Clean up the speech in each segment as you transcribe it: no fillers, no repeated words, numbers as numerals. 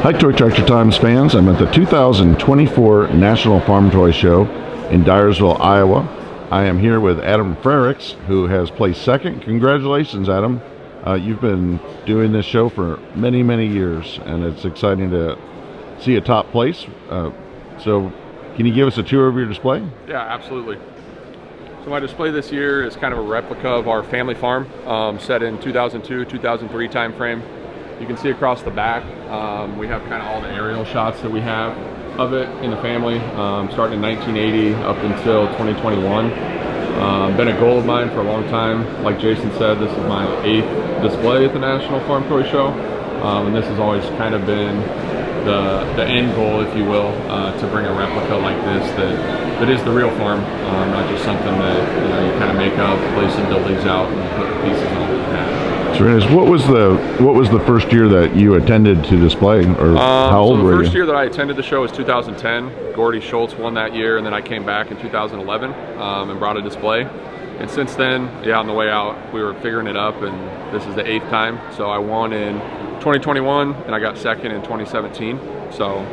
Hi, Toy Tractor Times fans. I'm at the 2024 National Farm Toy Show in Dyersville, Iowa. I am here with Adam Frericks, who has placed second. Congratulations, Adam. You've been doing this show for many, many years, and it's exciting to see a top place. So can you give us a tour of your display? Yeah, absolutely. So my display this year is kind of a replica of our family farm, set in 2002, 2003 time frame. You can see across the back, we have kind of all the aerial shots that we have of it in the family, starting in 1980 up until 2021. Been a goal of mine for a long time. Like Jason said, this is my 8th display at the National Farm Toy Show, and this has always kind of been the end goal, if you will, to bring a replica like this that is the real farm, not just something that you kind of make up, lay some buildings out, and put the pieces on the pad. What was the first year that you attended to display, or how old were you? The first year that I attended the show was 2010. Gordy Schultz won that year, and then I came back in 2011 and brought a display. And since then, yeah, on the way out, we were figuring it up, and this is the 8th time. So I won in 2021, and I got second in 2017. So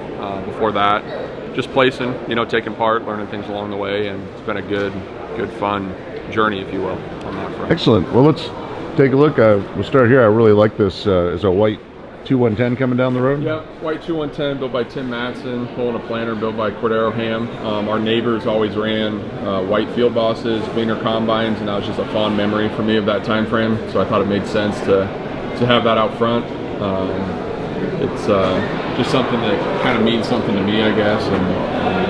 before that, just placing, taking part, learning things along the way, and it's been a good, fun journey, if you will, on that front. Excellent. Well, let's take a look. We'll start here. I really like this. Is a white 2110 coming down the road? Yeah, white 2110 built by Tim Matson, pulling a planter built by Cordero Ham. Our neighbors always ran white field bosses, Gleaner combines, and that was just a fond memory for me of that time frame. So I thought it made sense to have that out front. It's just something that kind of means something to me, I guess, and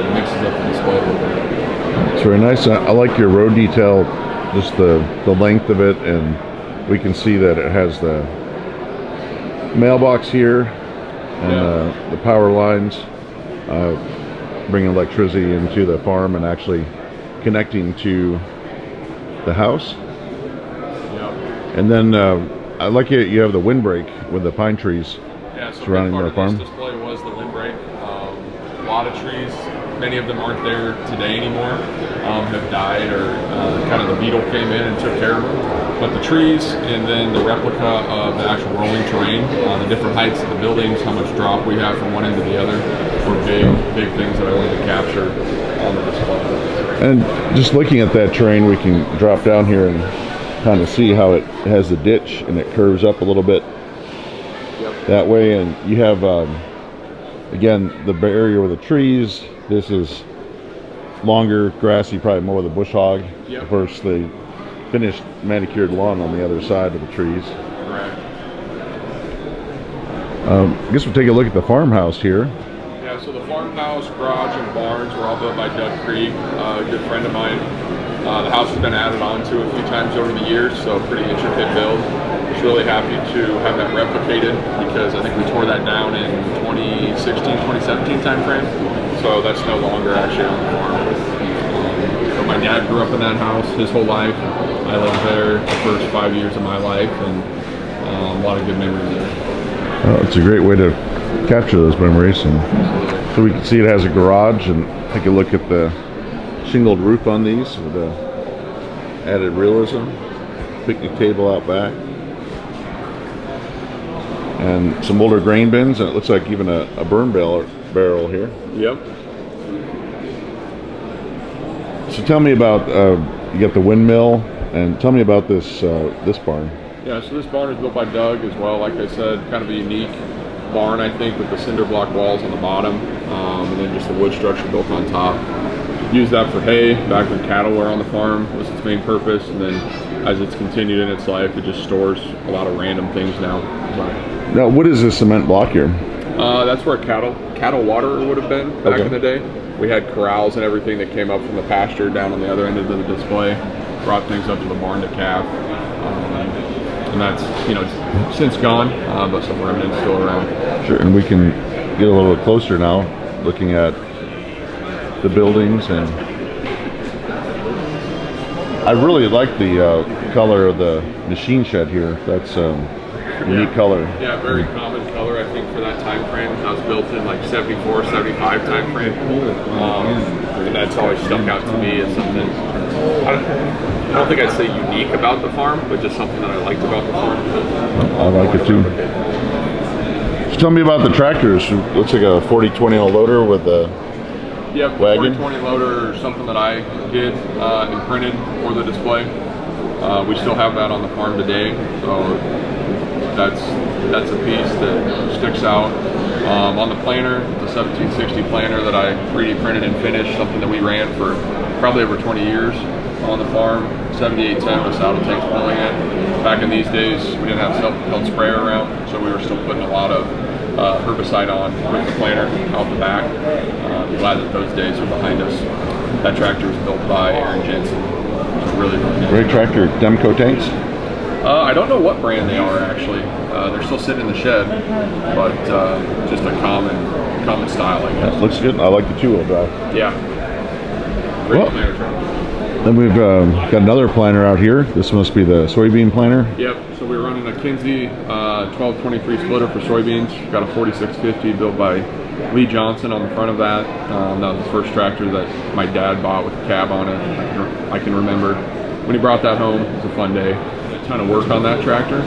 it mixes up the display a little bit. It's very nice. I like your road detail, just the length of it, and we can see that it has the mailbox here and the power lines bringing electricity into the farm and actually connecting to the house. Yep. And then I like it. You have the windbreak with the pine trees surrounding the farm. This display was the windbreak. A lot of trees, many of them aren't there today anymore, have died, or kind of the beetle came in and took care of them. But the trees, and then the replica of the actual rolling terrain, the different heights of the buildings, how much drop we have from one end to the other, were big things that I wanted to capture on the display. And just looking at that terrain, we can drop down here and kind of see how it has the ditch and it curves up a little bit that way. And you have, again, the barrier with the trees. This is longer, grassy, probably more of the bush hog versus the finished manicured lawn on the other side of the trees. Correct. I guess we'll take a look at the farmhouse here. Yeah, so the farmhouse, garage, and barns were all built by Doug Krieg, a good friend of mine. The house has been added on to a few times over the years, so pretty intricate build. Just really happy to have that replicated, because I think we tore that down in 2016, 2017 time frame. So that's no longer actually on the farm. My dad grew up in that house his whole life. I lived there the first 5 years of my life, and a lot of good memories there. It's a great way to capture those memories. And so we can see it has a garage, and take a look at the shingled roof on these with the added realism. Picnic table out back, and some older grain bins, and it looks like even a burn barrel here. Yep. So tell me about, you got the windmill, and tell me about this this barn. Yeah, so this barn is built by Doug as well. Like I said, kind of a unique barn, I think, with the cinder block walls on the bottom, and then just the wood structure built on top. Use that for hay back when cattle were on the farm was its main purpose, and then as it's continued in its life, it just stores a lot of random things now. Now, what is this cement block here? That's where cattle water would have been back in the day. We had corrals and everything that came up from the pasture down on the other end of the display, brought things up to the barn to calf, and that's it's since gone, but some remnants still around. Sure, and we can get a little bit closer now, looking at the buildings, and I really like the color of the machine shed here. That's unique color. Yeah, very common color, I think, for that time frame. That was built in like 74, 75 time frame. And that's always stuck out to me as something, I don't think I'd say unique about the farm, but just something that I liked about the farm. I like it too. So tell me about the tractors. It looks like a 4020 loader with a Yep, wagon. 4020 loader is something that I did and printed for the display. We still have that on the farm today, so that's a piece that sticks out. On the planter, the 1760 planter that I 3D printed and finished, something that we ran for probably over 20 years on the farm. 7810 with saddle tanks pulling it. Back in these days, we didn't have self-propelled sprayer around, so we were still putting a lot of herbicide on with the planter out the back. I'm glad that those days are behind us. That tractor was built by Aaron Jensen. Really, really nice. Great tractor. Demco tanks? I don't know what brand they are actually. They're still sitting in the shed, but just a common style, I guess. Looks good. I like the two-wheel drive. Yeah. Great Well, planter tractor. Then we've got another planter out here. This must be the soybean planter. Yep, so we're running a Kinsey 1223 splitter for soybeans. Got a 4650 built by Lee Johnson on the front of that. That was the first tractor that my dad bought with a cab on it. I can remember when he brought that home. It was a fun day. A ton of work on that tractor.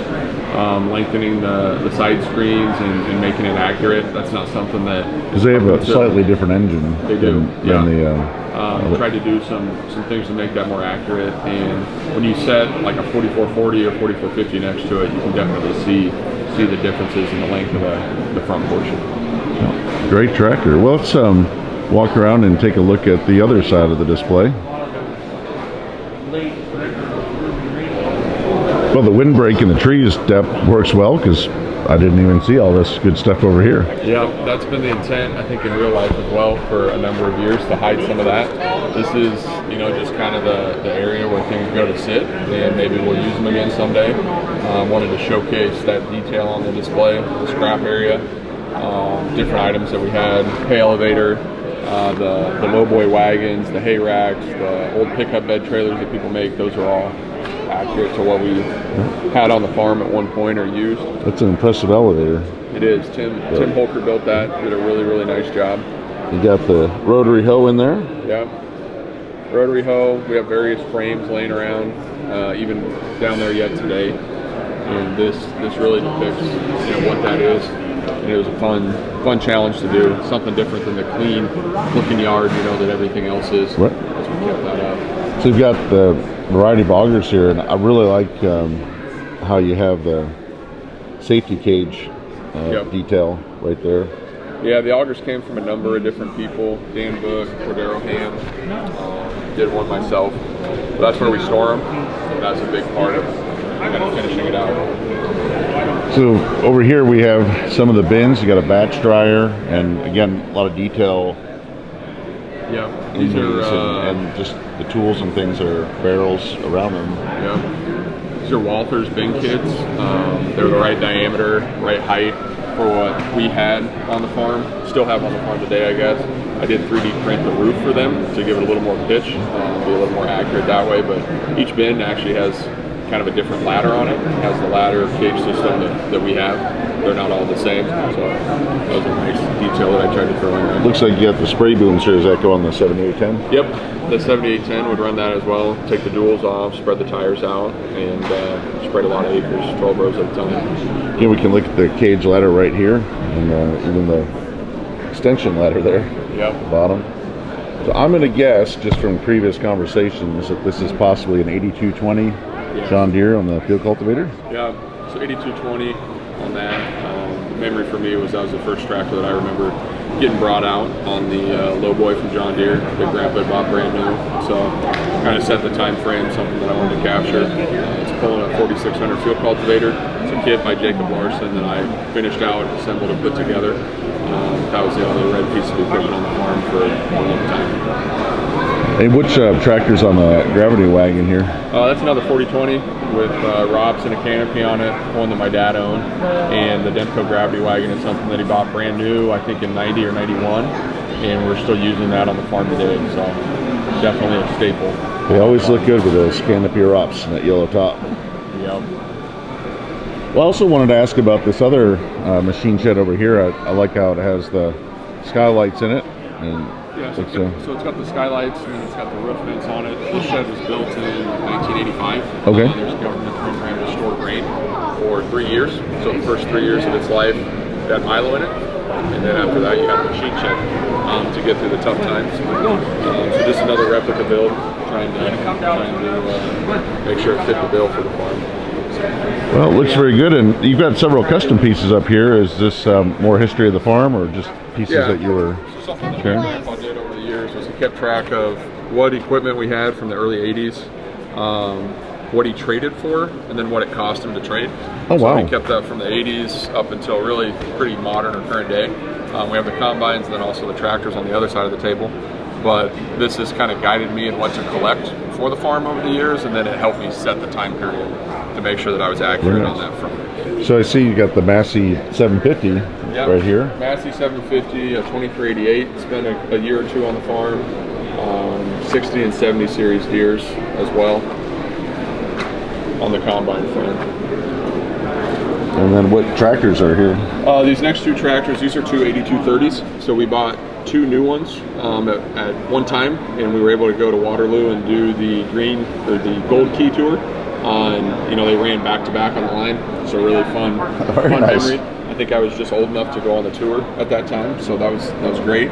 Lengthening the side screens and making it accurate. That's not something that... Because they have a slightly different engine. They do, than the tried to do some things to make that more accurate, and when you set like a 4440 or 4450 next to it, you can definitely see the differences in the length of the front portion. Great tractor. Well, let's walk around and take a look at the other side of the display. Well, the windbreak in the trees depth works well because I didn't even see all this good stuff over here. Yeah, that's been the intent, I think, in real life as well for a number of years, to hide some of that. This is, just kind of the area where things go to sit, and maybe we'll use them again someday. Wanted to showcase that detail on the display, the scrap area, different items that we had, hay elevator, the lowboy wagons, the hay racks, the old pickup bed trailers that people make. Those are all accurate to what we had on the farm at one point or used. That's an impressive elevator. It is. Tim Holker built that. Did a really, really nice job. You got the rotary hoe in there. Yeah. Rotary hoe. We have various frames laying around, even down there yet today. And this really depicts what that is. And it was a fun challenge to do. Something different than the clean looking yard, that everything else is. Right. As we kept that up. So you've got the variety of augers here, and I really like how you have the safety cage detail right there. Yeah, the augers came from a number of different people. Dan Book, Cordero Ham, did one myself. But that's where we store them. And that's a big part of kind of finishing it out. So over here we have some of the bins. You got a batch dryer, and again, a lot of detail. Yeah, these are and just the tools and things are barrels around them. Yeah, these are Walther's bin kits. They're the right diameter, right height for what we had on the farm. Still have on the farm today, I guess. I did 3D print the roof for them to give it a little more pitch, be a little more accurate that way. But each bin actually has kind of a different ladder on it. It has the ladder cage system that we have. They're not all the same, so that was a nice detail that I tried to throw in there. Looks like you got the spray booms here. Does that go on the 7810? Yep, the 7810 would run that as well. Take the duals off, spread the tires out, and spread a lot of acres, 12 rows at a time. Yeah, we can look at the cage ladder right here, and even the extension ladder there. Yep. At the bottom. So I'm going to guess, just from previous conversations, that this is possibly an 8220 John Deere on the field cultivator. Yeah, so 8220 on that. The memory for me was that was the first tractor that I remember getting brought out on the lowboy from John Deere that Grandpa bought brand new. So kind of set the time frame, something that I wanted to capture. It's pulling a 4600 field cultivator. It's a kit by Jacob Larson that I finished out, assembled, and put together. That was the only red piece of equipment on the farm for a long time. Hey, which tractor's on the gravity wagon here? That's another 4020 with ROPS and a canopy on it, one that my dad owned. And the Demco gravity wagon is something that he bought brand new, I think in 90 or 91. And we're still using that on the farm today, so definitely a staple. They always look good with those canopy ROPS and that yellow top. Yep. Well, I also wanted to ask about this other machine shed over here. I like how it has the skylights in it. And yeah, so it's got the skylights and it's got the roof vents on it. This shed was built in 1985. Okay. There's a government program to store grain for 3 years. So the first 3 years of its life, got Milo in it, and then after that you have the machine shed to get through the tough times. So just another replica build, trying to make sure it fit the bill for the farm. Well, it looks very good, and you've got several custom pieces up here. Is this more history of the farm, or just pieces that you were something that sharing? my grandpa did over the years was he kept track of what equipment we had from the early 80s, what he traded for, and then what it cost him to trade. Oh, wow. So he kept that from the 80s up until really pretty modern or current day. We have the combines and then also the tractors on the other side of the table. But this has kind of guided me in what to collect for the farm over the years, and then it helped me set the time period to make sure that I was accurate on that front. So I see you got the Massey 750 right here. Massey 750, a 2388. Spent a year or two on the farm. 60 and 70 series gears as well on the combine front. And then what tractors are here? These next two tractors, these are two 8230s. So we bought two new ones at one time, and we were able to go to Waterloo and do the green or the gold key tour. They ran back to back on the line. So really fun, Very nice. memory. I think I was just old enough to go on the tour at that time, so that was great.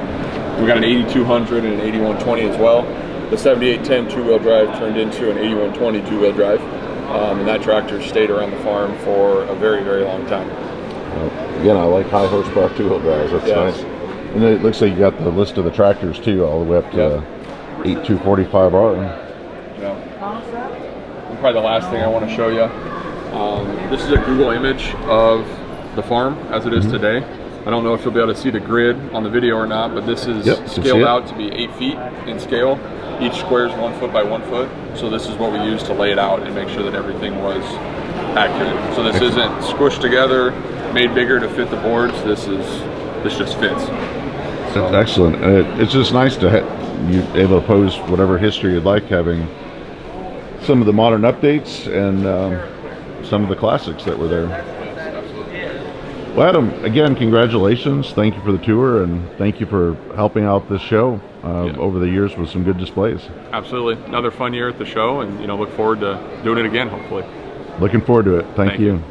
We got an 8200 and an 8120 as well. The 7810 two-wheel drive turned into an 8120 two-wheel drive, and that tractor stayed around the farm for a very, very long time. Well, again, I like high horsepower two-wheel drives. That's nice. And then it looks like you got the list of the tractors too, all the way up to 8245R. Yeah. And probably the last thing I want to show you. This is a Google image of the farm as it is today. I don't know if you'll be able to see the grid on the video or not, but this is scaled out to be 8 feet in scale. Each square is 1 foot by 1 foot. So this is what we used to lay it out and make sure that everything was accurate. So this isn't squished together, made bigger to fit the boards. This just fits. So. That's excellent. It's just nice to you able to pose whatever history you'd like, having some of the modern updates and some of the classics that were there. Well, Adam, again, congratulations. Thank you for the tour, and thank you for helping out this show over the years with some good displays. Absolutely. Another fun year at the show, and look forward to doing it again, hopefully. Looking forward to it. Thank you.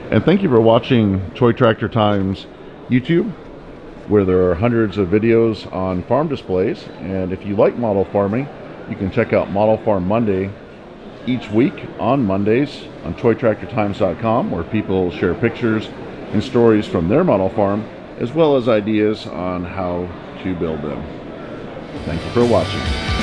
And thank you for watching Toy Tractor Times YouTube, where there are hundreds of videos on farm displays. And if you like model farming, you can check out Model Farm Monday each week on Mondays on toytractortimes.com, where people share pictures and stories from their model farm, as well as ideas on how to build them. Thank you for watching.